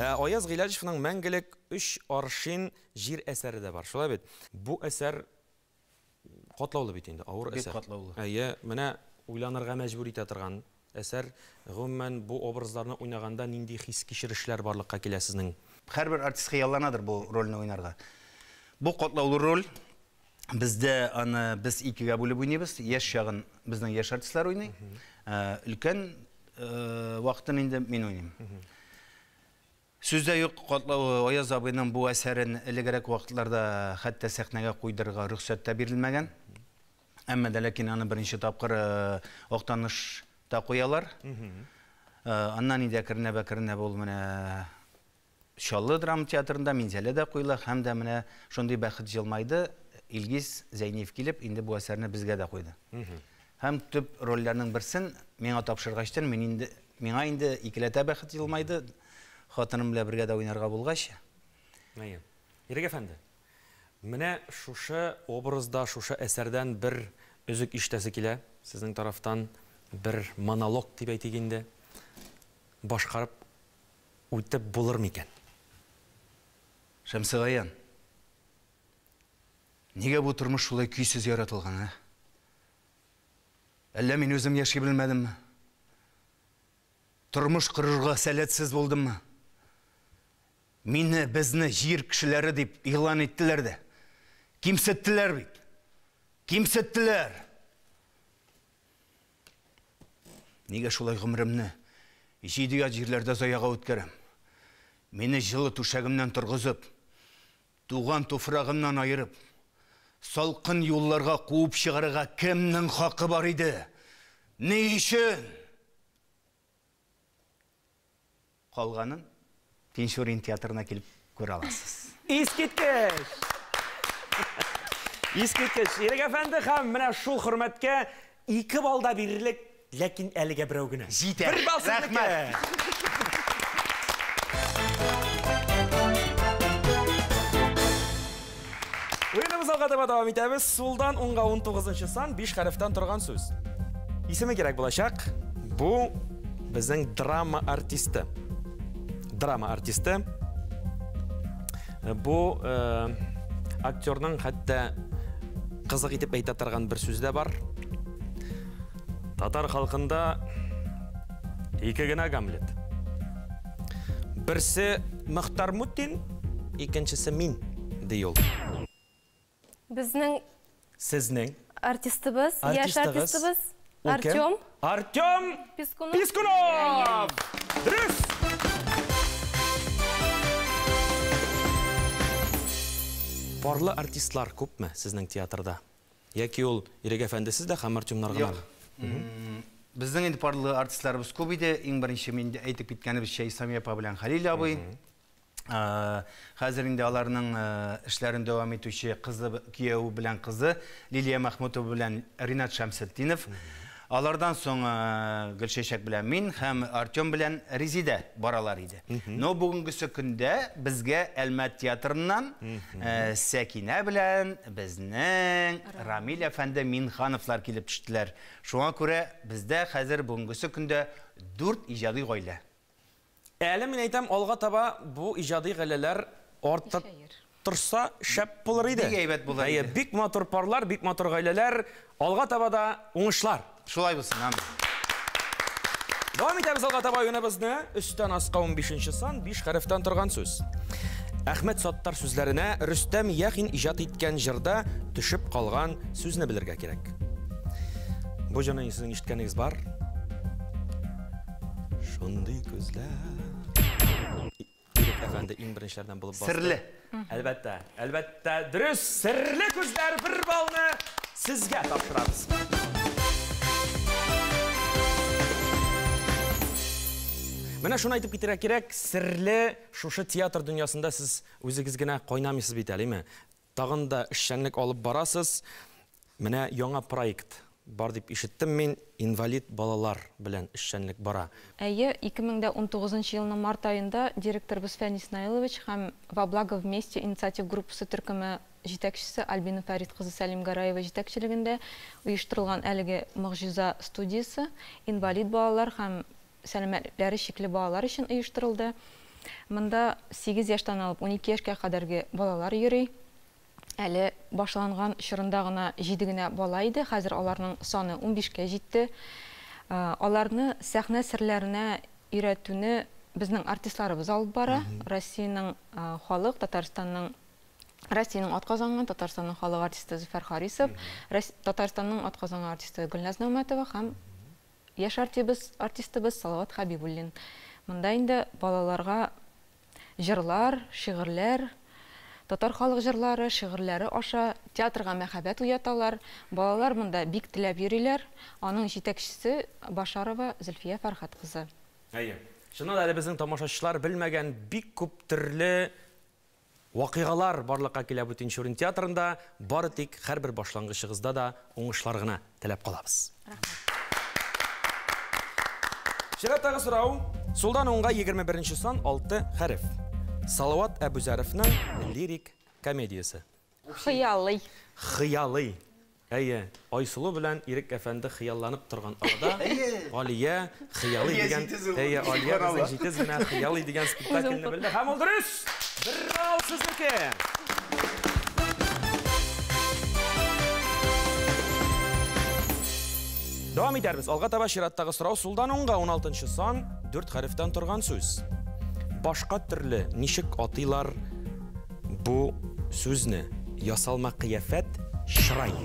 Аяз Гыйләҗевнең мәңгелек 3 аршин җир әсәре дә бар. Шулай бит. Бу әсәр катлаулы бит инде, авыр әсәр. Әйе, менә уйланырга мәҗбүр итә торган әсәр. Гомумән бу образларны уйнаганда нинди хис кичерешләр барлыкка килә сезнең? Һәрбер артист хыялланадыр бу рольне уйнарга. Бу катлаулы роль бездә аны без икегә бүлеп уйныйбыз. Яшь чагын безнең яшь артистлар уйный. Өлкән вакытын инде мин уйныйм. Сүздә юк, катлау Аяз абыйның бу әсәрен элегрәк вакытларда хәтта сәхнәгә куйдырырга рөхсәт тә бирелмәгән. Әмма дә ләкин аны беренче тапкыр Актанышта куялар. Аннан инде кернәбә ул менә Шаллы драма театрында Минзәле дә куйла, һәм дә менә шундый бәхет җылмайды. Илгиз Зәйниев килеп, инде бу әсәрне безгә дә куйды. Һәм төп рольләрнең берсен миңа тапшыргачтан, миңа инде икеләтә бәхет җылмайды. Хатыным белән бергә дә уйнарга булгач. Әйе. Ирек әфәнде. Менә шушы образда, шушы әсәрдән бер үзек ишетәсе килә. Сезнең тарафтан бер монолог дип әйтик инде. Башкарып үтіп болыр мекен? Шәмсіғаян, неге бұл тұрмыш шулай күйсіз яратылған, Әлі мен өзім яши білмәдім ме? Тұрмыш құрырға сәлетсіз болдым ма? Мені бізні жер кішілері деп иғлан еттілер де. Кемсеттілер бейт. Кемсеттілер. Неге шулай ғымырымны жидіға жерлерді заяға өткерім? Мені жылы түшәгімнен тұрғызып, туған тофырағымнан айырып, салқын юлларға қуып шығарыға кімнің хақы бар еді? Не үшін? Қалғанын Тинчурин театрына келіп көре аласыз. Искеткеш! Искеткеш, Ерек әфәнді һәм менә шул хөрмәткә 2 балда бирерлек, ләкин әлегә берәү генә. Җитәр. Бер бал сезнеке. Уенimiz алға давам итәбез. Сулдан 10-га 19-нчы сан 5 хәрефтән торган сүз. Исеме кирәк булачак. Бу безнең драма артисты. Драма артисты. Бу актерның хәтта кызык итеп әйтә торган бер сүз дә бар. Татар халкында 2 генә Гамлет. Берсе Мөхтәр Муттин, икенчесе мин ди ул. Безнең Сезнең артистыбыз, яшь артистыбыз Артем. Артем Пискунов. Дөрес. Барлы артистлар күпме сезнең театрда? Яки ул Ерек әфәнде сездә һәм Артемнар гына? Безнең инде барлы артистларыбыз күп иде. Иң беренче мен әйтеп киткәнебез Шәйсами апа белән Хәлил абый. Хәзер инде аларның эшләрен дәвам итүче кызы, кияү белән кызы Лилия Махмутова белән Ринат Шәмсетдинов. Алардан соң Гөлшәшәк белән мин һәм Артем белән Резида баралар иде. Но бүгенгесе көндә безгә Әлмәт театрыннан Сәкинә белән безнең Рамил әфәнде Минхановлар килеп төштеләр. Шуңа күрә бездә хәзер бүгенгесе көндә 4 иҗади гаилә. Әле мин әйтәм, алга таба бу иҗади гаиләләр артып торса шәп булыр иде. Бик әйбәт булыр иде. Бик матур парлар, бик матур гаиләләр, алга таба да уңышлар. Шулай булсын, амин. Дәвам итәбез алга таба юныбызны. Өстән аска 15-нче сан 5 хәрефтән торган сүз. Әхмәт Саттар сүзләренә Рөстәм Яхин иҗат иткән җырда төшеп калган сүзне белергә кирәк. Бу җырны сезнең ишеткәнегез бар? Шундый күзләр. Әфәнде иң беренчеләрдән булып басты. Серле. Әлбәттә, әлбәттә, дөрес, серле күзләр 1 балны сезгә тапшырабыз. Менә шуны әйтеп китәргә кирәк, серле шушы театр дөньясында сез үзегез генә кайнамыйсыз бит әлеме? Тагын да эшчәнлек алып барасыз. Менә яңа проект бар дип ишеттем мин, инвалид балалар белән эшчәнлек бара. Әйе, 2019 елның март айында директорыбыз Фәнис Наилович һәм «Во благо вместе» инициатив группасы төркеме җитәкчесе Альбина Фәрит кызы Сәлим Гараева җитәкчелегендә оештырылган әлеге Могҗиза студиясе инвалид балалар һәм сәламәтләре шикле балалар өчен оештырылды. Монда 8 яшьтән алып 12 яшькә кадәрге балалар йөри. Әле башланган чорында гына 7 генә бала иде, хәзер аларның саны 15-кә җитте. Аларны сәхнә серләренә өйрәтүне безнең артистларыбыз алып бара. Россиянең халык, Россиянең атказанган Татарстанның халык артисты Зөфәр Харисов, Татарстанның атказанган артисты Гөлназ Нәүмәтова һәм яшь артистыбыз Салават Хабибуллин. Монда инде балаларга җырлар, шигырьләр, татар халык җырлары, шигырьләре аша театрга мәхәббәт уяталар. Балалар монда бик теләп йөриләр. Аның җитәкчесе Башарова Зөлфия Фәрхәт кызы. Әйе. Шуннан әле безнең тамашачылар белмәгән бик күп төрле вакыйгалар барлыкка килә бу Тинчурин театрында. Бары тик һәрбер башлангычыгызда да уңышлар гына теләп калабыз. Шираттагы сорау. Сулдан 10-га 21-нче сан 6 хәреф. Салават Әбүзәровның лирик комедиясе. Хыялый. Хыялый. Әйе, Айсылу белән Ирек әфәнде хыялланып торган арада, Алия хыялый дигән, әйе, Алия безнең җитез генә хыялый дигән спектакльне белде. Һәм ул дөрес! Браво сезнеке! Дәвам итәрбез. Алга таба чираттагы сорау сулдан уңга 16-нчы сан 4 хәрефтән торган сүз. Башка төрле ничек атыйлар бу сүзне? Ясалма кыяфәт, чырай.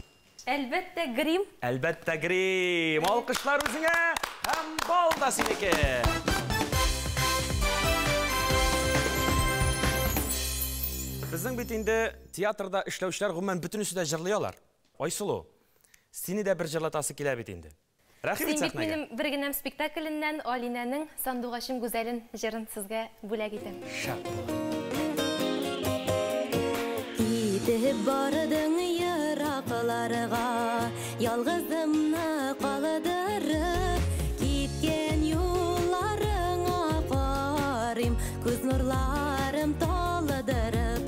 Әлбәттә, грим. Әлбәттә, грим. Алкышлар үзеңә һәм бал да синеке. Безнең бит инде театрда эшләүчеләр гомумән бөтенесе дә җырлыйлар. Айсылу, сине дә бер җырлатасы килә бит инде. Рәхим ит сәхнәгә. Минем бер генә спектакльнән Алинәнең Сандугачым гүзәлен җырын сезгә бүләк итәм. Китеп бардың еракыларга, ялгызымны калдырып, киткән юлларыңа карыйм, күз нурларым талдырып.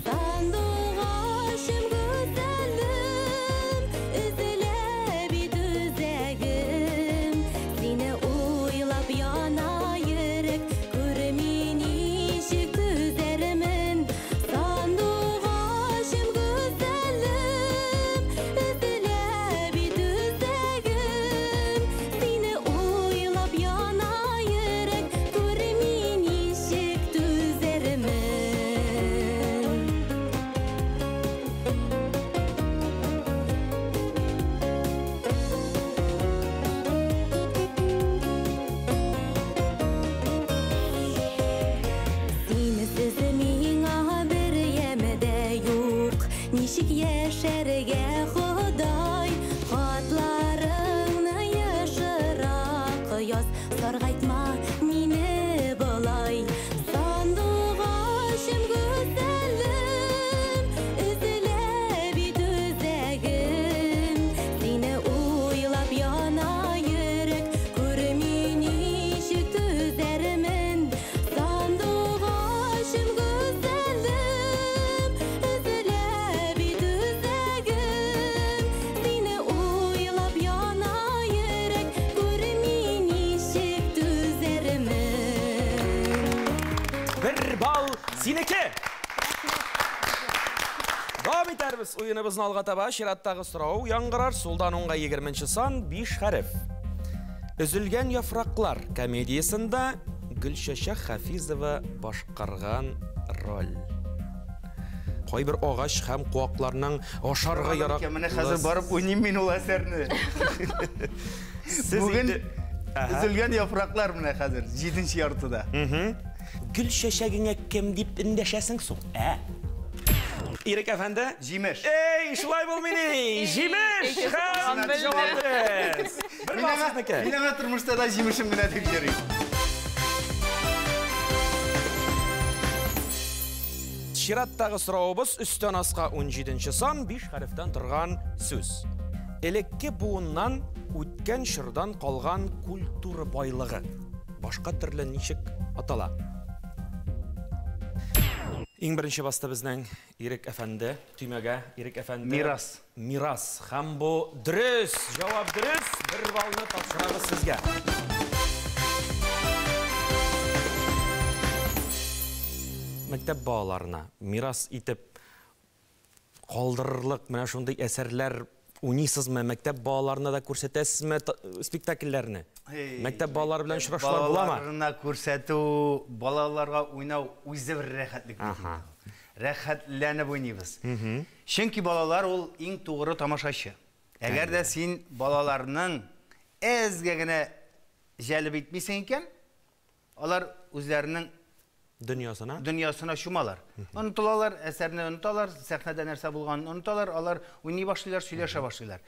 Сандугачым гүзәлем, үзелә бит үзәгем, сине уйлап яна йөрәк, күрми ничек түзәрмен. Сандугачым гүзәлем, үзелә бит үзәгем, сине уйлап яна йөрәк, күрми ничек түзәрмен. Синесез миңа бер ямәдә юк, ничек яшәргә Ходай, хатларыңны яшырак яз, саргайтма мине болай. Сандугачым гүзәлем, үзелә бит үзәгем, сине уйлап яна йөрәк, күрми ничек түзәрмен. Сандугачым гүзәлем, үзелә бит үзәгем, сине уйлап яна йөрәк, күрми ничек түзәрмен. Bir bal синеке. Дәвам итәрбез уеныбызны алга таба чираттагы сорау яңгырар сулдан уңга 20-нчы сан 5 хәреф. Өзелгән яфраклар комедиясында Гөлчәчәк Хафизова башкарган роль. Кайбер агач һәм куакларның ашарга яраклы. Менә хәзер барып уйныйм мин ул әсәрне. Бүген үзелгән яфраклар менә хәзер 7-нче яртыда. Гөлчәчәгеңә кем дип эндәшәсең соң? Ирек әфәнде? Җимеш. Эй, шулай булмый. Җимеш! Һәм җавап дөрес. Бер бал сезнеке. Минем тормышта да җимешем генә дип йөрим. Чираттагы сораубыз өстән аска 17-нче сан 5 хәрефтән торган сүз. Элекке буыннан үткән чордан калган культура байлыгы. Башка төрле ничек атала? Иң беренче басты безнең Ирек әфәнде, төймәгә Ирек әфәнде. Мирас. Мирас. Һәм бу дөрес. Җавап дөрес. Бер балны тапшырабыз сезгә. Мәктәп балаларына мирас итеп калдырырлык менә шундый әсәрләр уйныйсызмы? Мәктәп балаларына да күрсәтәсезме спектакльләрне? Мәктәп балалары белән очрашулар буламы? Балаларына күрсәтү, балаларга уйнау үзе бер рәхәтлек. Рәхәтләнеп уйныйбыз. Чөнки балалар ул иң тугры тамашачы. Әгәр дә син балаларның әзгә генә җәлеп итмисең икән, алар үзләренең дөньясына чумалар. Оныталар, әсәрне оныталар, сәхнәдә нәрсә булганын оныталар, алар уйный башлыйлар, сөйләшә башлыйлар.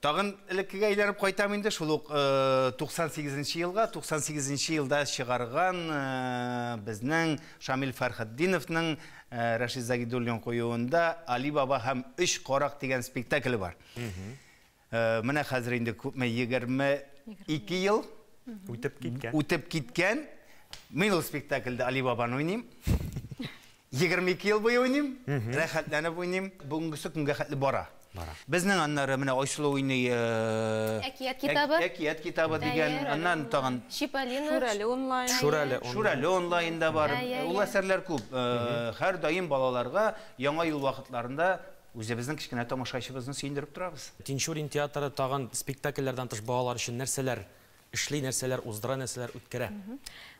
Тагын элеккегә әйләнеп кайтам инде, шул ук 98-нче елга, 98-нче елда чыгарган безнең Шамил Фәрхетдиновның Рәшид Загидуллин куюында Али Баба һәм 3 карак дигән спектакле бар. Менә хәзер инде күпме 22 ел үтеп киткән. Мин ул спектакльдә Али Бабаны уйныйм. 22 ел буе уйныйм, рәхәтләнеп уйныйм. Бүгенгесе көнгә хәтле бара. Безнең аннары менә Айсылу уйный Әкият китабы. Әкият китабы дигән, аннан тагын Шипалина. Шурәле онлайн. Шурәле онлайнда бар. Ул әсәрләр күп. Һәр даим балаларга яңа ел вакытларында үзебезнең кичкенә тамашачыбызны сөендереп торабыз. Тинчурин театры тагын спектакльләрдән тыш балалар өчен нәрсәләр эшли, нәрсәләр уздыра, нәрсәләр үткәрә.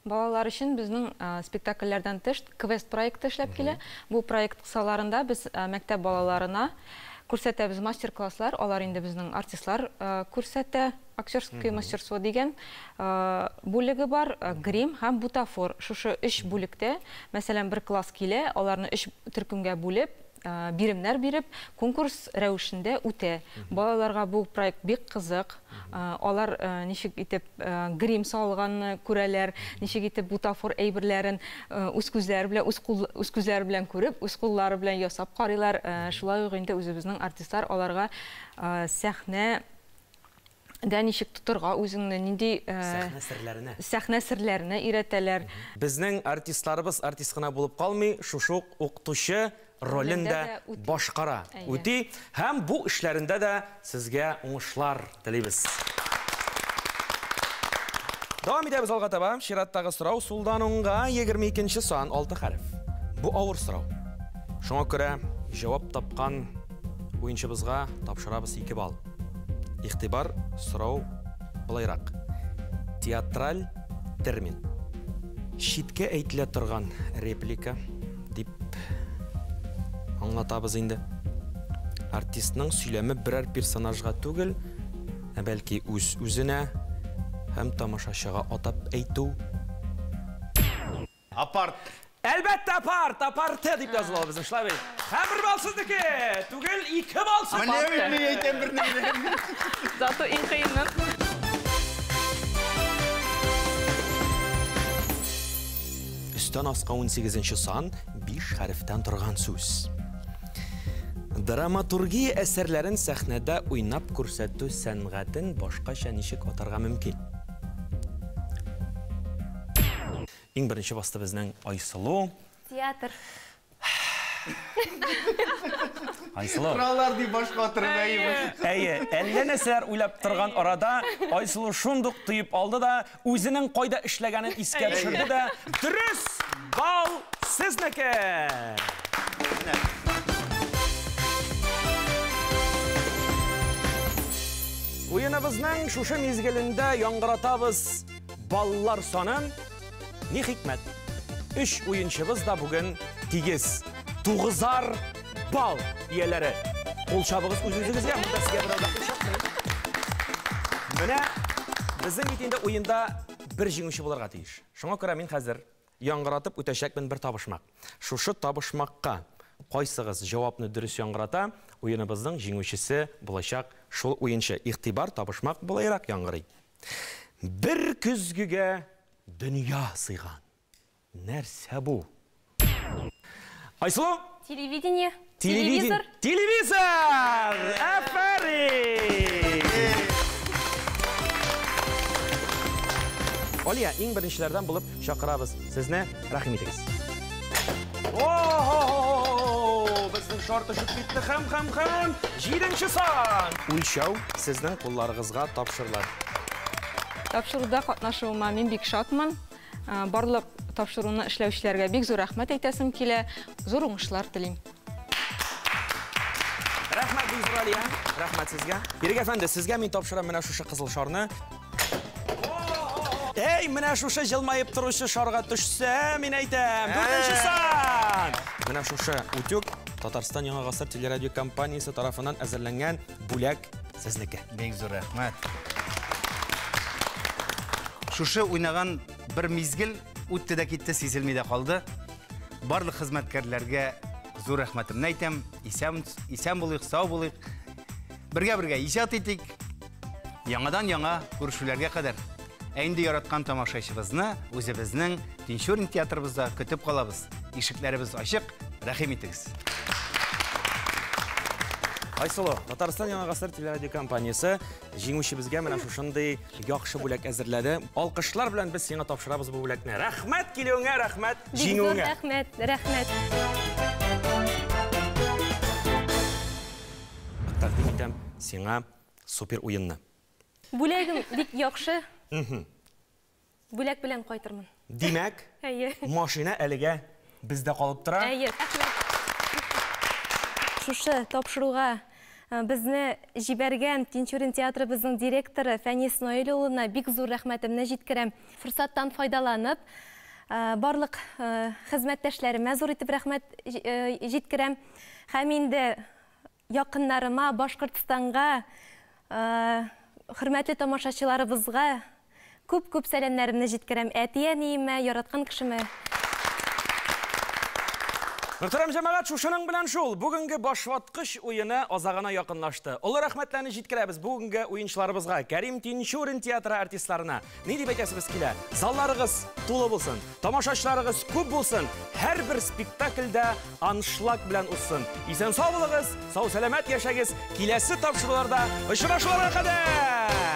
Балалар өчен безнең спектакльләрдән тыш квест проекты эшләп килә. Бу проект кысаларында без мәктәп балаларына күрсәтәбез мастер-класслар. Алар инде безнең артистлар күрсәтә. Актерское мастерство дигән бүлеге бар, грим һәм бутафор. Шушы 3 бүлектә, мәсәлән, бер класс килә, аларны 3 төркемгә бүлеп, биремнәр биреп, конкурс рәвешендә үтә. Балаларга бу проект бик кызык. Алар ничек итеп грим салганны күрәләр, ничек итеп бутафор әйберләрен үз күзләре белән күреп, үз куллары белән ясап карыйлар. Шулай ук инде үзебезнең артистлар аларга сәхнә дә ничек тотырга, үзеңне нинди сәхнә серләренә өйрәтәләр. Безнең артистларыбыз артист гына булып калмый, шушы укытучы ролендә башкара. Үти һәм бу эшләрендә дә сезгә уңышлар телибез. Дәвам итәбез алга таба. Чираттагы сорау сулдан уңга 22-нче сан 6 хәреф. Бу авыр сорау. Шуңа күрә җавап тапкан уенчыбызга тапшырабыз 2 балл. Ихтибар сорау булайрак. Театраль термин. Шиткә әйтелә торган реплика дип аңлатабыз инде. Артистның сөйләме берәр персонажга түгел, бәлки үзенә һәм тамашачыга атап әйтү. Апарт. Әлбәттә апарты дип языла безнең шлабы. Һәм 1 балсыздыки, түгел 2 балсыз. Менә мин әйтәм берне. Зато иң кыйыны. Үстән аска 18-нче сан 5 хәрефтән торган сүз. Драматургия әсәрләрен сәхнәдә уйнап күрсәтү сәнгатен башкача ничек атарга мөмкин? Иң беренче басты безнең Айсылу. Театр. Айсылу. Құралар ди башка атырмайбыз. Әйе, әллә нәрсәләр уйлап торган арада Айсылу шундук тыйып алды да, үзенең кайда эшләгәнен искә төшерде дә, дөрес бал сезнеке. Уеныбызның шушы мизгелендә яңгыратабыз баллар санын. Ни хикмәт? 3 уенчыбыз да бүген тигез 9-ар бал ияләре. Кул чабыгыз үзегезгә, монда сезгә берәү чакмый. Менә безнең бит инде уенда бер җиңүче булырга тиеш. Шуңа күрә мин хәзер яңгыратып үтәчәкмен бер табышмак. Шушы табышмакка кайсыгыз җавапны дөрес яңгырата, уеныбызның җиңүчесе булачак шул уенчы. Игътибар, табышмак булайрак яңгырый. Бер көзгегә дөнья сыйган. Нәрсә бу? Айсылу? Телевидение. Телевизор. Телевизор! Афәрин! Алия, иң беренчеләрдән булып чакырабыз. Сезне рәхим итегез. Безнең шарт төшеп китте. Хәм. 7-нче сан. Үлчәү сезнең кулларыгызга тапшырылыр. Тапшыруда катнашуыма мин бик шатмын. Барлык тапшыруны эшләүчеләргә бик зур рәхмәт әйтәсем килә. Зур уңышлар телим. Рәхмәт бик зур, Алия. Рәхмәт сезгә. Ирек әфәнде, сезгә мин тапшырам менә шушы кызыл шарны. Эй, менә шушы җылмаеп торучы шарга төшсә, мин әйтәм, 4-нче сан. Менә шушы утюг Татарстан Яңа Гасыр телерадио компаниясе тарафыннан әзерләнгән бүләк сезнеке. Бик зур рәхмәт. Шушы уйнаган бер мизгел үтте дә китте, сизелми дә калды. Барлык хезмәткәрләргә зур рәхмәтемне әйтәм. Исән булыйк, сау булыйк. Бергә иҗат итик. Яңадан яңа күрешүләргә кадәр. Әйнде яраткан тамашачыбызны үзебезнең Тинчурин театрыбызда көтеп калабыз. Ишекләребез ачык. Рәхим итегез. Айсылу, Татарстан Яңа Гасыр телерадио компаниясе җиңүчебезгә менә шушындый яхшы бүләк әзерләде. Алкышлар белән без сиңа тапшырабыз бу бүләкне. Рәхмәт килүеңә, рәхмәт җиңүеңә. Рәхмәт. сиңа супер уенны. Бүләгем бик яхшы. Бүләк белән кайтырмын. Димәк, машина әлегә бездә калып тора. Шушы тапшыруга безне җибәргән Тинчурин театрыбызның директоры Фәнис Ноэль улына бик зур рәхмәтемне җиткерәм. Форсаттан файдаланып, барлык хезмәттәшләремә зур итеп рәхмәт җиткерәм. Һәм инде якыннарыма, Башкортстанга, хөрмәтле тамашачыларыбызга күп-күп сәламнәремне җиткерәм. Әти-әниемә, яраткан кешемә. Мөхтәрәм җәмәгать, шушының белән шул. Бүгенге башваткыч уены азагына якынлашты. Олы рәхмәтләрне җиткерәбез бүгенге уенчыларыбызга, Кәрим Тинчурин театры артистларына. Ни дип әйтәсебез килә? Залларыгыз тулы булсын, тамашачыларыгыз күп булсын, һәрбер спектакльдә аншлаг белән узсын. Исән сау булыгыз, сау-сәламәт яшәгез. Киләсе тапшыруларда очрашуларга кадәр!